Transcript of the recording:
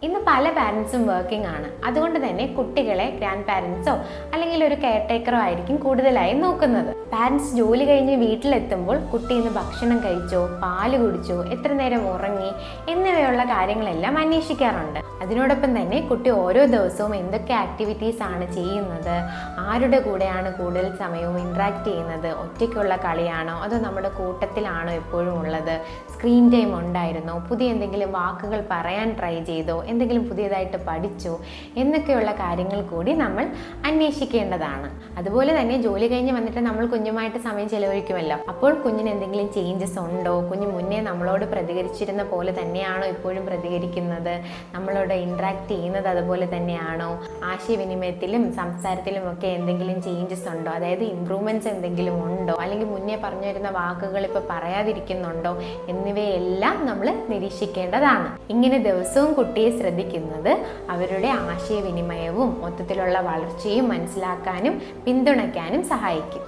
ഇന്ന് പല പാരൻസും വർക്കിംഗ് ആണ്. അതുകൊണ്ട് തന്നെ കുട്ടികളെ ഗ്രാൻഡ് പാരൻസോ അല്ലെങ്കിൽ ഒരു കെയർ ടേക്കറോ ആയിരിക്കും കൂടുതലായും നോക്കുന്നത്. പാരൻസ് ജോലി കഴിഞ്ഞ് വീട്ടിലെത്തുമ്പോൾ കുട്ടി ഇന്ന് ഭക്ഷണം കഴിച്ചോ, പാല് കുടിച്ചോ, എത്ര നേരം ഉറങ്ങി എന്നിവയുള്ള കാര്യങ്ങളെല്ലാം അന്വേഷിക്കാറുണ്ട്. അതിനോടൊപ്പം തന്നെ കുട്ടി ഓരോ ദിവസവും എന്തൊക്കെ ആക്ടിവിറ്റീസ് ആണ് ചെയ്യുന്നത്, ആരുടെ കൂടെയാണ് കൂടുതൽ സമയവും ഇൻട്രാക്ട് ചെയ്യുന്നത്, ഒറ്റയ്ക്കുള്ള കളിയാണോ അതോ നമ്മുടെ കൂട്ടത്തിലാണോ എപ്പോഴും ഉള്ളത്, സ്ക്രീൻ ടൈം ഉണ്ടായിരുന്നോ, പുതിയ എന്തെങ്കിലും വാക്കുകൾ പറയാൻ ട്രൈ ചെയ്തോ, എന്തെങ്കിലും പുതിയതായിട്ട് പഠിച്ചോ എന്നൊക്കെയുള്ള കാര്യങ്ങൾ കൂടി നമ്മൾ അന്വേഷിക്കേണ്ടതാണ്. അതുപോലെ തന്നെ ജോലി കഴിഞ്ഞ് വന്നിട്ട് നമ്മൾ കുഞ്ഞുമായിട്ട് സമയം ചെലവഴിക്കുമല്ലോ. അപ്പോൾ കുഞ്ഞിന് എന്തെങ്കിലും ചേഞ്ചസ് ഉണ്ടോ, കുഞ്ഞ് മുന്നേ നമ്മളോട് പ്രതികരിച്ചിരുന്ന പോലെ തന്നെയാണോ ഇപ്പോഴും പ്രതികരിക്കുന്നത്, നമ്മളോട് ഇൻട്രാക്ട് ചെയ്യുന്നത് അതുപോലെ തന്നെയാണോ, ആശയവിനിമയത്തിലും സംസാരത്തിലും ഒക്കെ എന്തെങ്കിലും ചേഞ്ചസ് ഉണ്ടോ, അതായത് ഇംപ്രൂവ്മെന്റ്സ് എന്തെങ്കിലും ഉണ്ടോ, അല്ലെങ്കിൽ മുന്നേ പറഞ്ഞു വരുന്ന വാക്കുകൾ ഇപ്പോൾ പറയാതിരിക്കുന്നുണ്ടോ എന്നിവയെല്ലാം നമ്മൾ നിരീക്ഷിക്കേണ്ടതാണ്. ഇങ്ങനെ ദിവസവും കുട്ടിയെ ശ്രദ്ധിക്കുന്നത് അവരുടെ ആശയവിനിമയവും മൊത്തത്തിലുള്ള വളർച്ചയും മനസ്സിലാക്കാനും പിന്തുണയ്ക്കാനും സഹായിക്കും.